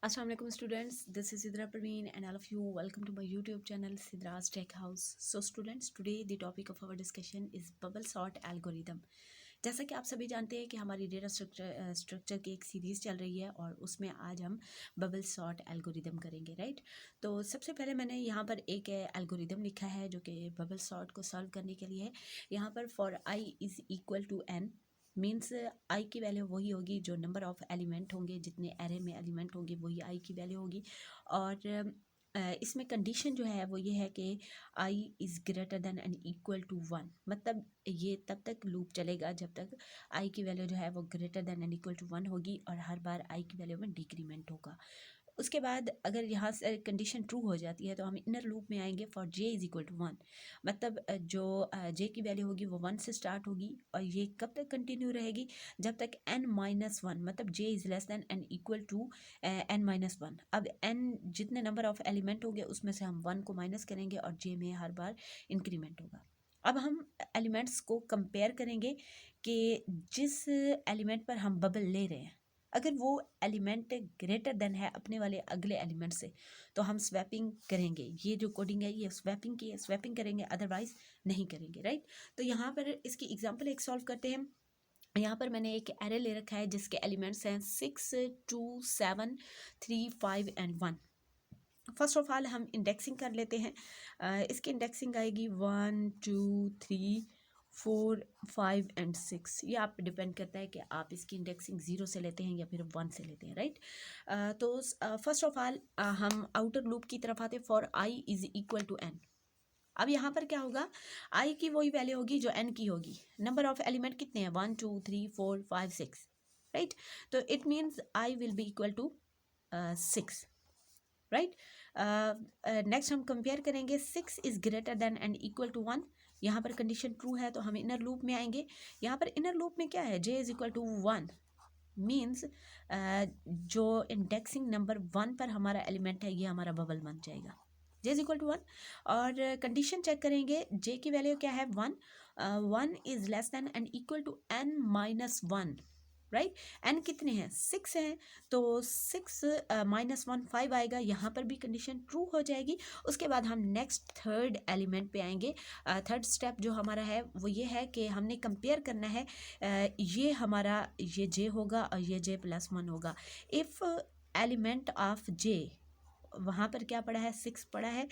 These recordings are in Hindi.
Assalamu alaikum students, this is Sidra Parveen and all of you welcome to my YouTube channel Sidra's Tech House. So students, today the topic of our discussion is bubble sort algorithm. जैसा कि आप सभी जानते हैं कि हमारी डेटा स्ट्रक्चर की एक सीरीज़ चल रही है और उसमें आज हम बबल सॉर्ट एल्गोरिदम करेंगे, राइट। तो सबसे पहले मैंने यहाँ पर एक एल्गोरिदम लिखा है जो कि बबल सॉर्ट को सॉल्व करने के लिए है। यहाँ पर for I is equal to n means I की वैल्यू वही होगी जो नंबर ऑफ़ एलिमेंट होंगे, जितने एरे में एलिमेंट होंगे वही आई की वैल्यू होगी। और इसमें कंडीशन जो है वो ये है कि i is greater than and equal to one, मतलब ये तब तक लूप चलेगा जब तक आई की वैल्यू जो है वो greater than and equal to one होगी और हर बार आई की वैल्यू में डिक्रीमेंट होगा। उसके बाद अगर यहाँ से कंडीशन ट्रू हो जाती है तो हम इनर लूप में आएंगे for J is equal to one, मतलब जो जे की वैल्यू होगी वो वन से स्टार्ट होगी और ये कब तक कंटिन्यू रहेगी, जब तक एन माइनस वन, मतलब j is less than n equal to n minus one. अब एन जितने नंबर ऑफ एलिमेंट होंगे उसमें से हम वन को माइनस करेंगे और जे में हर बार इंक्रीमेंट होगा। अब हम एलिमेंट्स को कंपेयर करेंगे कि जिस एलिमेंट पर हम बबल ले रहे हैं अगर वो एलिमेंट ग्रेटर देन है अपने वाले अगले एलिमेंट से तो हम स्वैपिंग करेंगे। ये जो कोडिंग है ये स्वैपिंग की है, स्वैपिंग करेंगे, अदरवाइज नहीं करेंगे, राइट। तो यहाँ पर इसकी एग्जांपल एक सॉल्व करते हैं। यहाँ पर मैंने एक एरे ले रखा है जिसके एलिमेंट्स हैं 6, 2, 7, 3, 5 एंड 1। फर्स्ट ऑफ ऑल हम इंडेक्सिंग कर लेते हैं। इसकी इंडेक्सिंग आएगी 1, 2, 3, 4, 5 एंड 6। ये आप पे डिपेंड करता है कि आप इसकी इंडेक्सिंग 0 से लेते हैं या फिर 1 से लेते हैं, राइट। तो फर्स्ट ऑफ ऑल हम आउटर लूप की तरफ आते हैं for I is equal to n. अब यहाँ पर क्या होगा, आई की वही वैल्यू होगी जो एन की होगी। नंबर ऑफ एलिमेंट कितने हैं 1, 2, 3, 4, 5, 6, राइट। तो it means I will be equal to 6, right. Next हम कंपेयर करेंगे 6 is greater than and equal to 1। यहाँ पर कंडीशन ट्रू है तो हम इनर लूप में आएंगे। यहाँ पर इनर लूप में क्या है, जे इज़ इक्वल टू 1 मीन्स जो इंडेक्सिंग नंबर 1 पर हमारा एलिमेंट है ये हमारा बबल बन जाएगा, जे इज इक्वल टू 1। और कंडीशन चेक करेंगे, जे की वैल्यू क्या है 1, 1 is less than and equal to n minus one, right. N कितने हैं 6 हैं तो 6 माइनस 1 5 आएगा, यहाँ पर भी कंडीशन ट्रू हो जाएगी। उसके बाद हम नेक्स्ट थर्ड एलिमेंट पे आएंगे। थर्ड स्टेप जो हमारा है वो ये है कि हमने कंपेयर करना है, ये हमारा ये जे होगा और ये जे प्लस वन होगा। इफ़ एलिमेंट ऑफ जे वहाँ पर क्या पड़ा है 6 पड़ा है,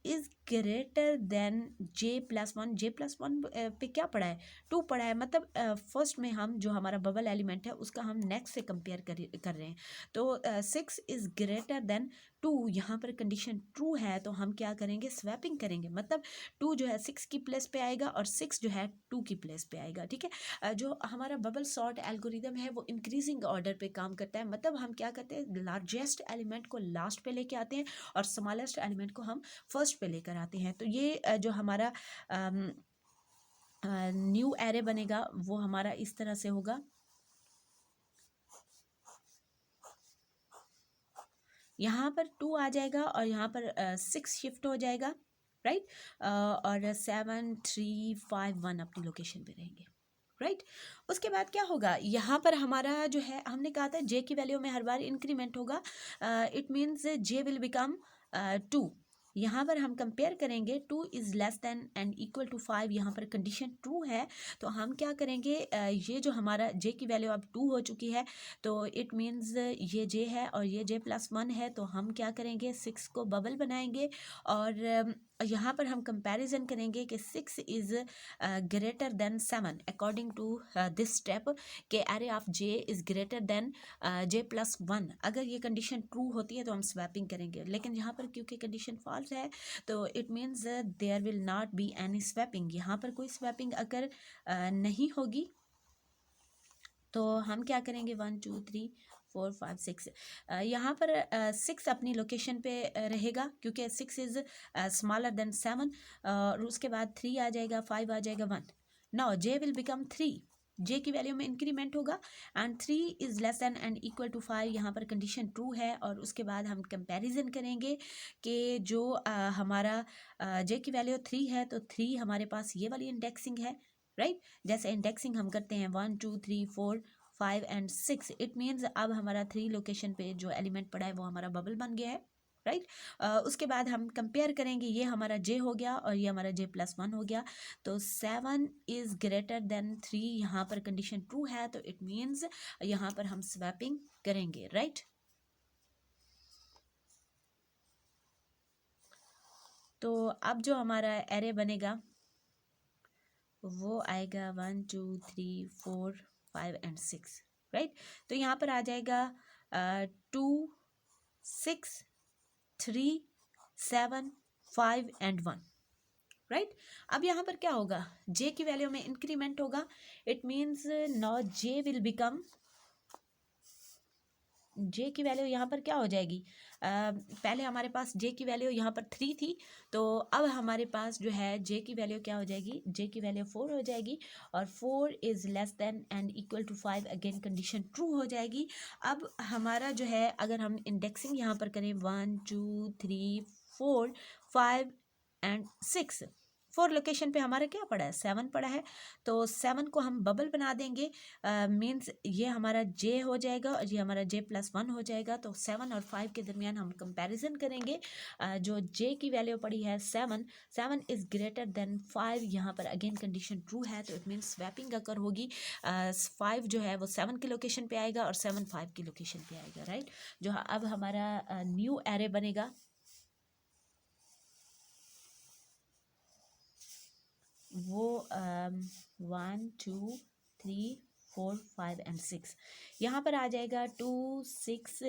is greater than j plus one. J plus one पे क्या पड़ा है 2 पड़ा है, मतलब फर्स्ट में हम जो हमारा बबल एलिमेंट है उसका हम नेक्स्ट से कंपेयर कर रहे हैं। तो 6 इज़ ग्रेटर देन 2, यहाँ पर कंडीशन ट्रू है तो हम क्या करेंगे स्वैपिंग करेंगे, मतलब 2 जो है 6 की प्लेस पे आएगा और 6 जो है 2 की प्लेस पे आएगा, ठीक है। जो हमारा बबल सॉर्ट एल्गोरिदम है वो इंक्रीजिंग ऑर्डर पे काम करता है, मतलब हम क्या करते हैं लार्जेस्ट एलिमेंट को लास्ट पे लेके आते हैं और स्मॉलेस्ट एलिमेंट को हम फर्स्ट पे लेकर आते हैं। तो ये जो हमारा न्यू एरे बनेगा वो हमारा इस तरह से होगा। यहाँ पर 2 आ जाएगा और यहाँ पर 6 शिफ्ट हो जाएगा, राइट। और 7, 3, 5, 1 अपनी लोकेशन पे रहेंगे, राइट। उसके बाद क्या होगा, यहाँ पर हमारा जो है हमने कहा था जे की वैल्यू में हर बार इंक्रीमेंट होगा। It means J will become 2। यहाँ पर हम कंपेयर करेंगे 2 is less than and equal to 5, यहाँ पर कंडीशन ट्रू है तो हम क्या करेंगे, ये जो हमारा जे की वैल्यू अब 2 हो चुकी है तो इट मीन्स ये जे है और ये जे प्लस 1 है तो हम क्या करेंगे 6 को बबल बनाएंगे और यहाँ पर हम कंपैरिजन करेंगे कि 6 is greater than 7 according to this step के array of j is greater than j plus 1। अगर ये कंडीशन ट्रू होती है तो हम स्वैपिंग करेंगे, लेकिन यहाँ पर क्योंकि कंडीशन फॉल्स है तो it means there will not be any swapping, यहाँ पर कोई स्वैपिंग अगर नहीं होगी तो हम क्या करेंगे 1, 2, 3, 4, 5, 6 यहाँ पर 6 अपनी लोकेशन पे रहेगा क्योंकि 6 इज़ स्मॉलर देन 7 और उसके बाद 3 आ जाएगा, 5 आ जाएगा, 1। Now J will become 3, J की वैल्यू में इंक्रीमेंट होगा and 3 is less than and equal to 5, यहाँ पर कंडीशन ट्रू है। और उसके बाद हम कंपैरिजन करेंगे कि जो हमारा जे की वैल्यू 3 है तो 3 हमारे पास ये वाली इंडेक्सिंग है, राइट। जैसे इंडेक्सिंग हम करते हैं 1, 2, 3, 4, 5 एंड 6, इट मीन्स अब हमारा 3 लोकेशन पे जो एलिमेंट पड़ा है वो हमारा बबल बन गया है, राइट। उसके बाद हम कंपेयर करेंगे, ये हमारा जे हो गया और ये हमारा j+1 हो गया। तो 7 इज ग्रेटर देन 3, यहाँ पर कंडीशन ट्रू है, तो इट मीन्स यहाँ पर हम स्वैपिंग करेंगे, राइट। तो अब जो हमारा एरे बनेगा वो आएगा 1 2 3 4 5 एंड 6, राइट। तो यहाँ पर आ जाएगा 2 6 3 7 5 एंड 1, राइट। अब यहाँ पर क्या होगा, जे की वैल्यू में इंक्रीमेंट होगा, it means now J will become, j की वैल्यू यहाँ पर क्या हो जाएगी, पहले हमारे पास जे की वैल्यू यहाँ पर 3 थी, तो अब हमारे पास जो है जे की वैल्यू क्या हो जाएगी, जे की वैल्यू 4 हो जाएगी, और 4 is less than and equal to 5, again condition true हो जाएगी। अब हमारा जो है, अगर हम इंडेक्सिंग यहाँ पर करें 1 2 3 4 5 एंड 6, 4 लोकेशन पे हमारा क्या पड़ा है, 7 पड़ा है, तो 7 को हम बबल बना देंगे, मीन्स ये हमारा जे हो जाएगा और ये हमारा j+1 हो जाएगा। तो 7 और 5 के दरमियान हम कंपैरिजन करेंगे, जो जे की वैल्यू पड़ी है 7, 7 इज ग्रेटर देन 5, यहाँ पर अगेन कंडीशन ट्रू है, तो इट मीन्स स्वैपिंग अगर होगी, 5 जो है वो 7 की लोकेशन पे आएगा और 7 5 की लोकेशन पे आएगा, राइट। जो अब हमारा न्यू एरे बनेगा वो 1 2 3 4 5 एंड 6, यहाँ पर आ जाएगा 2 6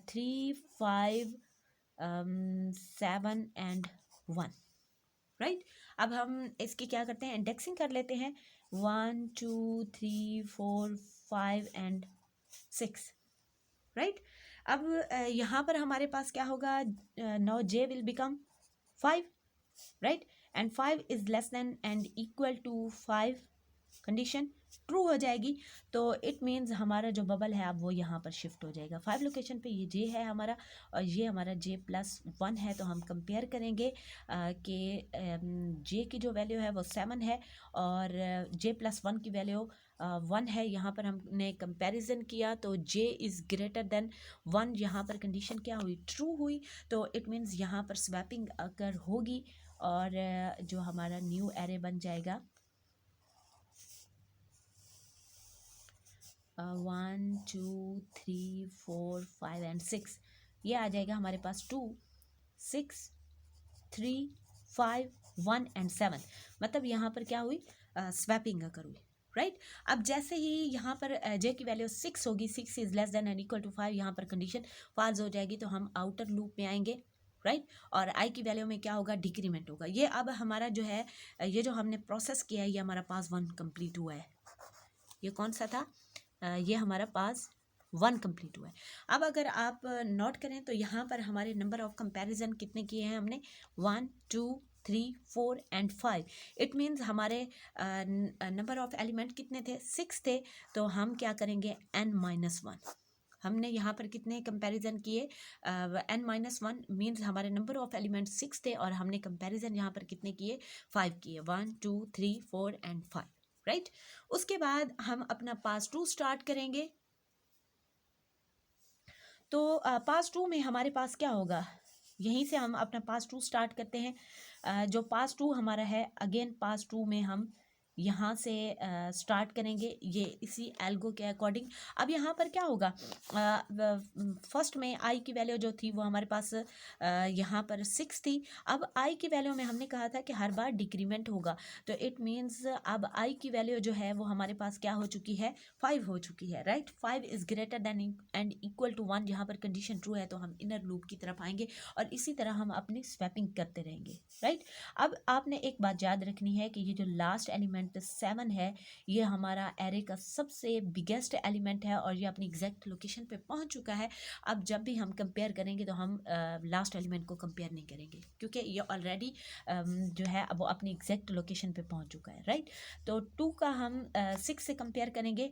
3 5 7 एंड 1, राइट। अब हम इसकी क्या करते हैं, इंडेक्सिंग कर लेते हैं, 1 2 3 4 5 एंड 6, राइट। अब यहाँ पर हमारे पास क्या होगा, now J will become 5, right, and 5 is less than and equal to 5, condition true हो जाएगी, तो इट मीन्स हमारा जो बबल है अब वो यहाँ पर शिफ्ट हो जाएगा 5 लोकेशन पे, ये जे है हमारा और ये हमारा j+1 है। तो हम कंपेयर करेंगे कि जे की जो वैल्यू है वो 7 है और j+1 की वैल्यू 1 है। यहाँ पर हमने कंपैरिजन किया तो j इज़ ग्रेटर देन 1, यहाँ पर कंडीशन क्या हुई, ट्रू हुई, तो इट मीन्स यहाँ पर स्वैपिंग अगर होगी और जो हमारा न्यू एरे बन जाएगा 1 2 3 4 5 एंड 6, ये आ जाएगा हमारे पास 2 6 3 5 1 एंड 7, मतलब यहाँ पर क्या हुई, स्वैपिंग अगर हुई, राइट। अब जैसे ही यहाँ पर जे की वैल्यू 6 होगी, 6 is less than and equal to 5, यहाँ पर कंडीशन फॉल्स हो जाएगी, तो हम आउटर लूप में आएंगे, राइट। और आई की वैल्यू में क्या होगा, डिक्रीमेंट होगा। ये अब हमारा जो है, ये जो हमने प्रोसेस किया है, ये हमारा पास 1 कंप्लीट हुआ है। ये कौन सा था, ये हमारा पास 1 कंप्लीट हुआ है। अब अगर आप नोट करें तो यहाँ पर हमारे नंबर ऑफ कंपैरिजन कितने किए हैं हमने, 1 2 3 4 एंड 5, इट मीन्स हमारे नंबर ऑफ एलिमेंट कितने थे, 6 थे, तो हम क्या करेंगे n-1, हमने यहाँ पर कितने कंपैरिजन किए, n-1 मीन्स हमारे नंबर ऑफ एलिमेंट 6 थे और हमने कंपैरिजन यहाँ पर कितने किए, 5 किए, 1 2 3 4 एंड 5, राइट। उसके बाद हम अपना पास 2 स्टार्ट करेंगे, तो पास 2 में हमारे पास क्या होगा, यहीं से हम अपना पास 2 स्टार्ट करते हैं। जो पास 2 हमारा है, अगेन पास 2 में हम यहाँ से स्टार्ट करेंगे, ये इसी एल्गो के अकॉर्डिंग। अब यहाँ पर क्या होगा, फर्स्ट में आई की वैल्यू जो थी वो हमारे पास यहाँ पर 6 थी, अब आई की वैल्यू में हमने कहा था कि हर बार डिक्रीमेंट होगा, तो इट मीन्स अब आई की वैल्यू जो है वो हमारे पास क्या हो चुकी है, 5 हो चुकी है, right. 5 is greater than and equal to 1, यहाँ पर कंडीशन ट्रू है, तो हम इनर लूप की तरफ आएंगे और इसी तरह हम अपनी स्वैपिंग करते रहेंगे, राइट। अब आपने एक बात याद रखनी है कि ये जो लास्ट एलिमेंट 7 है, ये हमारा एरे का सबसे बिगेस्ट एलिमेंट है और ये अपनी एग्जैक्ट लोकेशन पे पहुंच चुका है। अब जब भी हम कंपेयर करेंगे तो हम लास्ट एलिमेंट को कंपेयर नहीं करेंगे, क्योंकि ये ऑलरेडी जो है अब वो अपनी एग्जैक्ट लोकेशन पे पहुंच चुका है, राइट। तो 2 का हम 6 से कंपेयर करेंगे,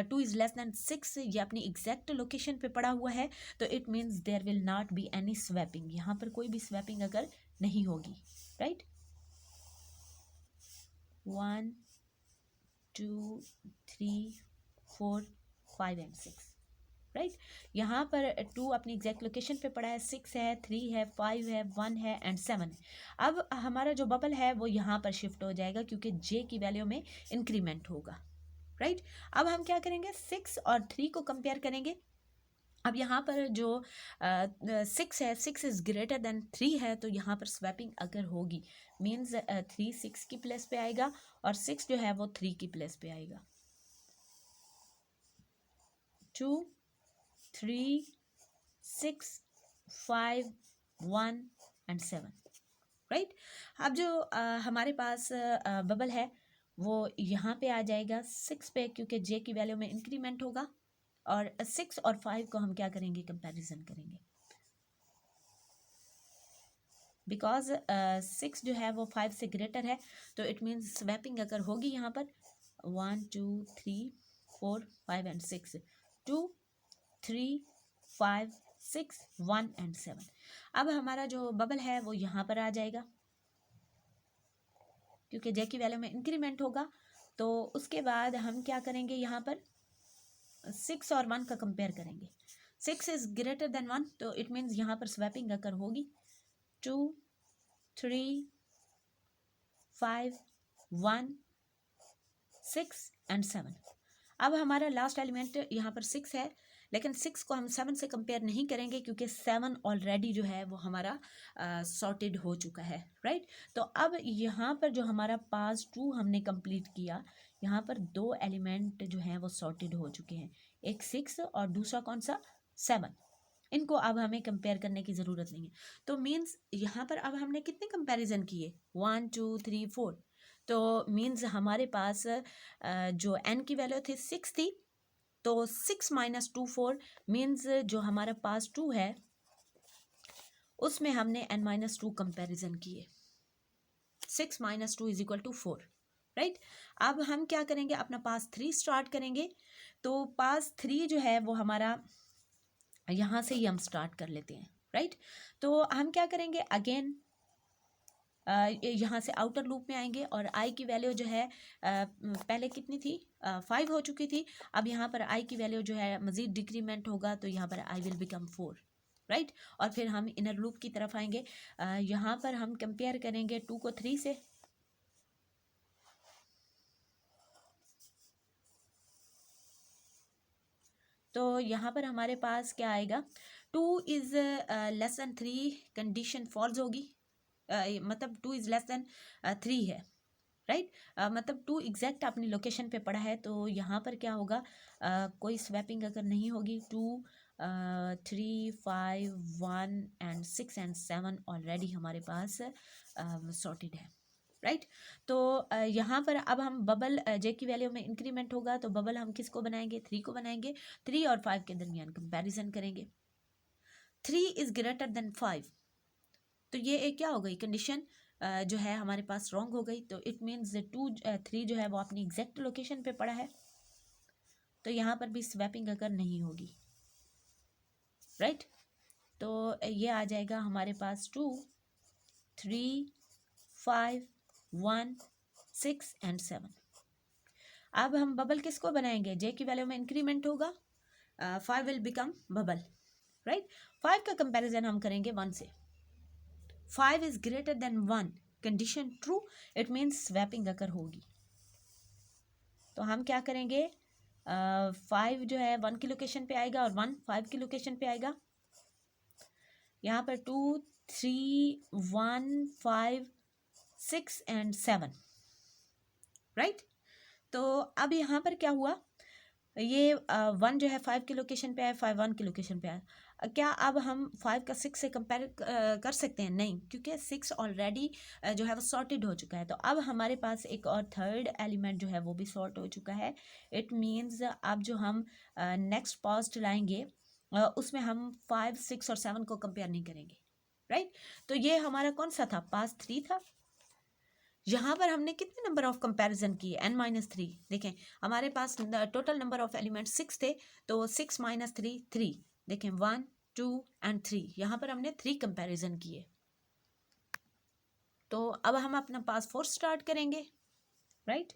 2 इज लेस देन 6, ये अपनी एग्जैक्ट लोकेशन पे पड़ा हुआ है, तो it means there will not be any swapping, यहाँ पर कोई भी स्वैपिंग अगर नहीं होगी, राइट। 1 2 3 4 5 and 6, right. यहाँ पर 2 अपनी एग्जैक्ट लोकेशन पे पड़ा है, 6 है, 3 है, 5 है, 1 है एंड 7 है। अब हमारा जो बबल है वो यहाँ पर शिफ्ट हो जाएगा क्योंकि जे की वैल्यू में इंक्रीमेंट होगा, राइट। अब हम क्या करेंगे, 6 और 3 को कंपेयर करेंगे। अब यहाँ पर जो 6 है, 6 इज ग्रेटर देन 3 है, तो यहाँ पर स्वैपिंग अगर होगी मीन्स 3 6 की प्लेस पे आएगा और 6 जो है वो 3 की प्लेस पे आएगा। 2 3 6 5 1 एंड 7, राइट। अब जो हमारे पास बबल है वो यहाँ पे आ जाएगा 6 पे क्योंकि जे की वैल्यू में इंक्रीमेंट होगा, और 6 और 5 को हम क्या करेंगे, कंपैरिजन करेंगे, बिकॉज 6 जो है वो 5 से ग्रेटर है, तो इट मीन्स स्वैपिंग अगर होगी यहाँ पर 1 2 3 4 5 एंड 6, 2 3 5 6 1 एंड 7। अब हमारा जो बबल है वो यहाँ पर आ जाएगा क्योंकि जे की वैल्यू में इंक्रीमेंट होगा। तो उसके बाद हम क्या करेंगे, यहाँ पर 6 और 1 का कंपेयर करेंगे। 6 इज ग्रेटर देन 1, तो इट मीन्स यहाँ पर स्वैपिंग अगर होगी 2 3 5 1 6 एंड 7। अब हमारा लास्ट एलिमेंट यहाँ पर 6 है, लेकिन 6 को हम 7 से कंपेयर नहीं करेंगे क्योंकि 7 ऑलरेडी जो है वो हमारा सॉर्टेड हो चुका है, राइट। तो अब यहाँ पर जो हमारा पास 2 हमने कंप्लीट किया, यहाँ पर 2 एलिमेंट जो हैं वो सॉर्टेड हो चुके हैं, एक 6 और दूसरा कौन सा 7। इनको अब हमें कंपेयर करने की ज़रूरत नहीं है। तो मीन्स यहाँ पर अब हमने कितने कंपैरिजन किए, 1 2 3 4, तो मीन्स हमारे पास जो n की वैल्यू थी 6 थी, तो 6 माइनस 2 4 मीन्स जो हमारा पास 2 है उसमें हमने n माइनस 2 कंपेरिजन किए, 6 minus 2 is equal to 4, right. अब हम क्या करेंगे, अपना पास 3 स्टार्ट करेंगे। तो पास 3 जो है वो हमारा यहाँ से ही हम स्टार्ट कर लेते हैं, राइट। तो हम क्या करेंगे, अगेन यहाँ से आउटर लूप में आएंगे और आई की वैल्यू जो है पहले कितनी थी, 5 हो चुकी थी। अब यहाँ पर आई की वैल्यू जो है मज़ीद डिक्रीमेंट होगा, तो यहाँ पर आई विल बिकम 4, राइट। और फिर हम इनर लूप की तरफ आएंगे। यहाँ पर हम कंपेयर करेंगे 2 को 3 से, तो यहाँ पर हमारे पास क्या आएगा, 2 is less than 3 condition false होगी, मतलब 2 इज़ लेस देन 3 है, राइट। मतलब 2 एग्जैक्ट अपनी लोकेशन पे पड़ा है, तो यहाँ पर क्या होगा, कोई स्वैपिंग अगर नहीं होगी, 2 3 5 1 एंड 6 एंड 7 ऑलरेडी हमारे पास सॉर्टेड है, राइट। तो यहाँ पर अब हम बबल जे की वैल्यू में इंक्रीमेंट होगा, तो बबल हम किसको बनाएंगे, 3 को बनाएंगे। 3 और 5 के दरमियान कंपैरिजन करेंगे, 3 इज ग्रेटर देन 5, तो ये एक क्या हो गई, कंडीशन जो है हमारे पास रॉन्ग हो गई। तो इट मीन्स 3 जो है वो अपनी एग्जैक्ट लोकेशन पे पड़ा है, तो यहाँ पर भी स्वैपिंग अगर नहीं होगी, राइट। तो ये आ जाएगा हमारे पास 2 3 5 1 6 एंड 7। अब हम बबल किसको बनाएंगे, जे की वैल्यू में इंक्रीमेंट होगा, 5 विल बिकम बबल, राइट। 5 का कंपैरिजन हम करेंगे 1 से, 5 is greater then 1, condition true, it means swapping अगर होगी। तो हम क्या करेंगे, 5 जो है 1 की लोकेशन पे आएगा और 1 5 की लोकेशन पे आएगा। यहाँ पर 2 3 1 5 6 एंड 7, राइट। तो अब यहाँ पर क्या हुआ, ये 1 जो है 5 की लोकेशन पे आया, 5 1 की लोकेशन पे आया। क्या अब हम 5 का 6 से कंपेयर कर सकते हैं, नहीं, क्योंकि 6 ऑलरेडी जो है वो सॉर्टेड हो चुका है। तो अब हमारे पास एक और थर्ड एलिमेंट जो है वो भी सॉर्ट हो चुका है। इट मीन्स अब जो हम नेक्स्ट पास्ट लाएंगे उसमें हम 5 6 और 7 को कंपेयर नहीं करेंगे, राइट। तो ये हमारा कौन सा था, पास 3 था। यहाँ पर हमने कितने नंबर ऑफ कंपैरिजन किए, n-3। देखें हमारे पास टोटल नंबर ऑफ एलिमेंट 6 थे, तो 6 माइनस 3 3, देखें 1 2 एंड 3, यहाँ पर हमने 3 कंपैरिजन किए। तो अब हम अपना पास 4 स्टार्ट करेंगे, राइट।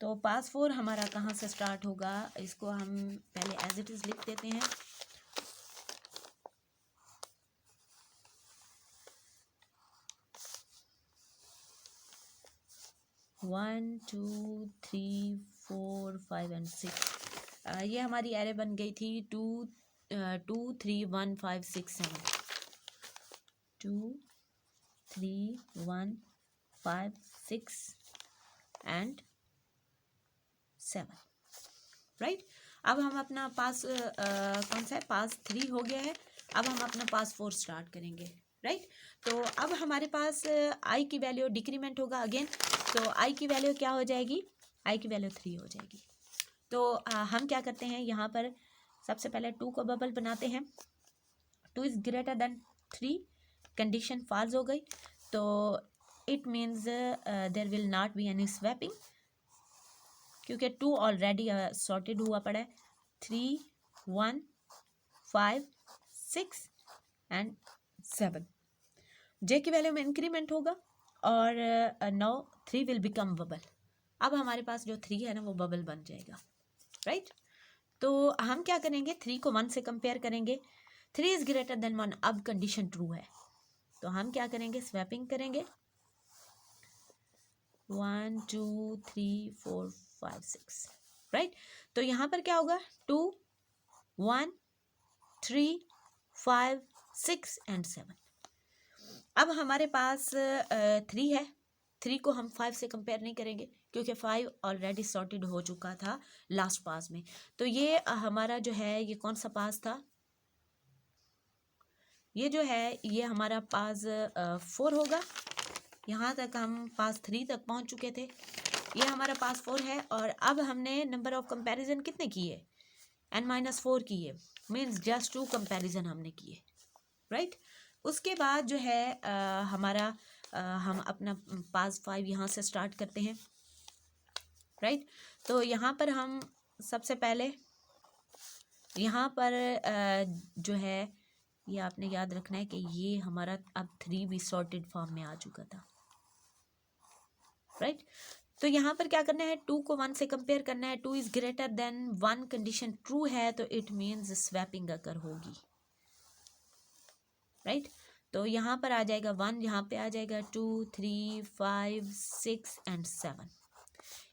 तो पास 4 हमारा कहाँ से स्टार्ट होगा, इसको हम पहले एज इट इज़ लिख देते हैं। वन टू थ्री 4 5 एंड 6, ये हमारी एरे बन गई थी 2 2 3 1 5 6 7, 2 3 1 5 6 एंड 7, राइट। अब हम अपना पास कौन सा है, पास 3 हो गया है। अब हम अपना पास 4 स्टार्ट करेंगे, राइट। तो अब हमारे पास आई की वैल्यू डिक्रीमेंट होगा अगेन, तो आई की वैल्यू क्या हो जाएगी, आई की वैल्यू 3 हो जाएगी। तो हम क्या करते हैं, यहाँ पर सबसे पहले 2 को बबल बनाते हैं। 2 is greater than 3, condition false हो गई, तो it means there will not be any swapping, क्योंकि 2 ऑलरेडी सॉर्टेड हुआ पड़ा है। 3 1 5 6 एंड 7, जे की वैल्यू में इंक्रीमेंट होगा और नाउ 3 विल बिकम बबल। अब हमारे पास जो 3 है ना वो बबल बन जाएगा, राइट। तो हम क्या करेंगे, 3 को 1 से कंपेयर करेंगे। 3 इज ग्रेटर देन 1, अब कंडीशन ट्रू है, तो हम क्या करेंगे, स्वैपिंग करेंगे। 1 2 3 4 5 6, राइट। तो यहाँ पर क्या होगा, 2 1 3 5 6 एंड 7। अब हमारे पास 3 है, 3 को हम 5 से कंपेयर नहीं करेंगे क्योंकि 5 ऑलरेडी सॉर्टेड हो चुका था लास्ट पास में। तो ये हमारा जो है ये कौन सा पास था, ये जो है ये हमारा पास 4 होगा। यहाँ तक हम पास 3 तक पहुँच चुके थे, ये हमारा पास 4 है। और अब हमने नंबर ऑफ कंपैरिजन कितने किए, n-4 किए, मीन्स जस्ट 2 कंपैरिजन हमने किए, राइट। उसके बाद जो है हमारा हम अपना पास 5 यहाँ से स्टार्ट करते हैं, राइट। तो यहाँ पर हम सबसे पहले यहाँ पर जो है ये आपने याद रखना है कि ये हमारा अब 3 भी सॉर्टेड फॉर्म में आ चुका था, राइट। तो यहाँ पर क्या करना है, 2 को 1 से कंपेयर करना है। 2 is greater then 1, condition true है, तो इट मीन्स स्वैपिंग अकर होगी, राइट। तो यहाँ पर आ जाएगा 1, यहाँ पे आ जाएगा 2 3 5 6 एंड 7।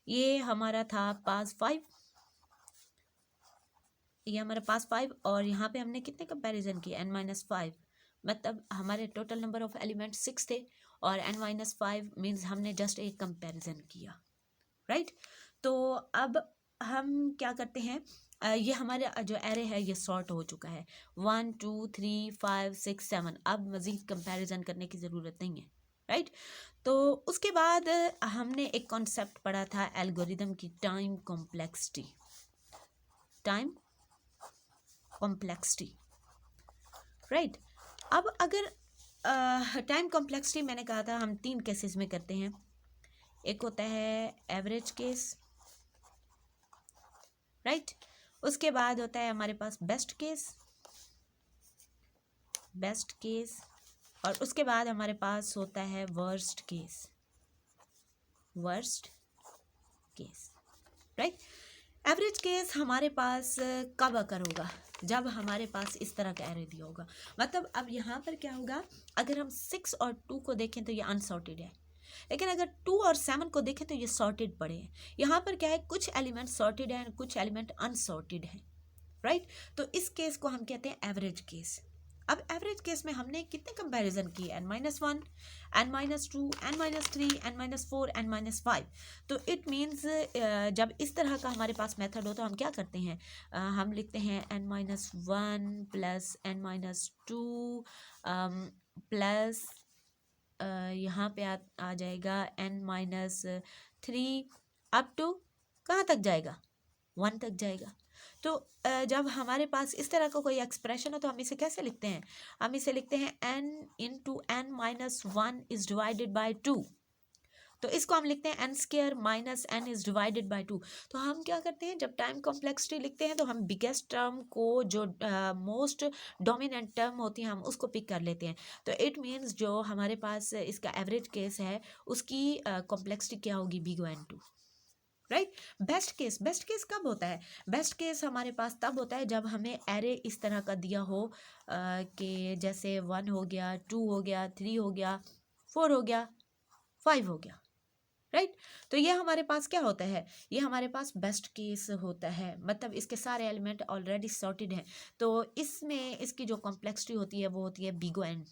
ये हमारा था पास 5, ये हमारा पास 5, और यहाँ पे हमने कितने कंपैरिजन किए, n-5, मतलब हमारे टोटल नंबर ऑफ एलिमेंट 6 थे और n-5 मीन्स हमने जस्ट एक कंपैरिजन किया, राइट। तो अब हम क्या करते हैं, ये हमारे जो एरे है ये सॉर्ट हो चुका है, 1 2 3 5 6 7, अब मज़ीद कंपैरिजन करने की ज़रूरत नहीं है, राइट। तो उसके बाद हमने एक कॉन्सेप्ट पढ़ा था एल्गोरिदम की, time complexity, time complexity, right. अब अगर टाइम कॉम्प्लेक्सिटी मैंने कहा था हम 3 केसेस में करते हैं, एक होता है एवरेज केस, राइट। उसके बाद होता है हमारे पास बेस्ट केस, बेस्ट केस, और उसके बाद हमारे पास होता है worst case, worst case, right. Average case हमारे पास कब अकर होगा, जब हमारे पास इस तरह का एरे दिया होगा। मतलब अब यहाँ पर क्या होगा, अगर हम 6 और 2 को देखें तो ये अनसॉर्टेड है, लेकिन अगर 2 और 7 को देखें तो ये सॉर्टेड पड़े हैं। यहाँ पर क्या है, कुछ एलिमेंट सॉर्टेड हैं, कुछ एलिमेंट अनसॉर्टेड हैं, राइट। तो इस केस को हम कहते हैं एवरेज केस। अब एवरेज केस में हमने कितने कंपैरिजन किए, n-1, n-2, n-3, n-4, n-5। तो इट मीन्स जब इस तरह का हमारे पास मेथड हो तो हम क्या करते हैं, हम लिखते हैं n-1 प्लस n-2 प्लस यहाँ पे आ जाएगा n-3 अप टू कहाँ तक जाएगा, 1 तक जाएगा। तो जब हमारे पास इस तरह का कोई एक्सप्रेशन हो तो हम इसे कैसे लिखते हैं, हम इसे लिखते हैं n into n-1 is divided by 2। तो इसको हम लिखते हैं n² minus n is divided by 2। तो हम क्या करते हैं, जब टाइम कॉम्प्लेक्सिटी लिखते हैं तो हम बिगेस्ट टर्म को, जो मोस्ट डोमिनेंट टर्म होती है, हम उसको पिक कर लेते हैं। तो इट मीन्स जो हमारे पास इसका एवरेज केस है उसकी कॉम्प्लेक्सिटी क्या होगी, big O(n)2, right. Best case कब होता है? बेस्ट केस हमारे पास तब होता है जब हमें एरे इस तरह का दिया हो कि जैसे 1 हो गया, 2 हो गया, 3 हो गया, 4 हो गया, 5 हो गया, राइट। तो ये हमारे पास क्या होता है? ये हमारे पास बेस्ट केस होता है, मतलब इसके सारे एलिमेंट ऑलरेडी सॉर्टेड हैं। तो इसमें इसकी जो कॉम्प्लेक्सिटी होती है वो होती है बिग O N,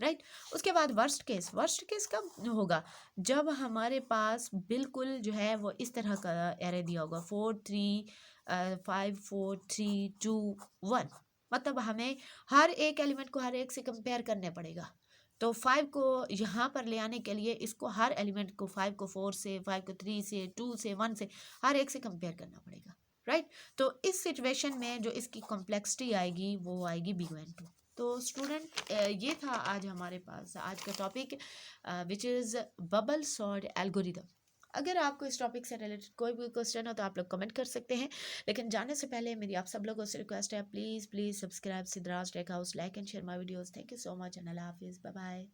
राइट। उसके बाद वर्स्ट केस कब होगा? जब हमारे पास बिल्कुल जो है वो इस तरह का एरे दिया होगा 4 3 5 4 3 2 1, मतलब हमें हर एक एलिमेंट को हर एक से कंपेयर करने पड़ेगा। तो 5 को यहाँ पर ले आने के लिए इसको हर एलिमेंट को 5 को 4 से, 5 को 3 से, 2 से, 1 से, हर एक से कंपेयर करना पड़ेगा, राइट। तो इस सिचुएशन में जो इसकी कॉम्प्लेक्सिटी आएगी वो आएगी बिग O N2। तो स्टूडेंट ये था आज हमारे पास आज का topic which is bubble sort algorithm. अगर आपको इस टॉपिक से रिलेटेड कोई भी क्वेश्चन हो तो आप लोग कमेंट कर सकते हैं। लेकिन जाने से पहले मेरी आप सब लोगों से रिक्वेस्ट है, please please subscribe Siddhraj tech house, like and share my videos. Thank you so much and अल्लाह हाफिज़, बाय बाय।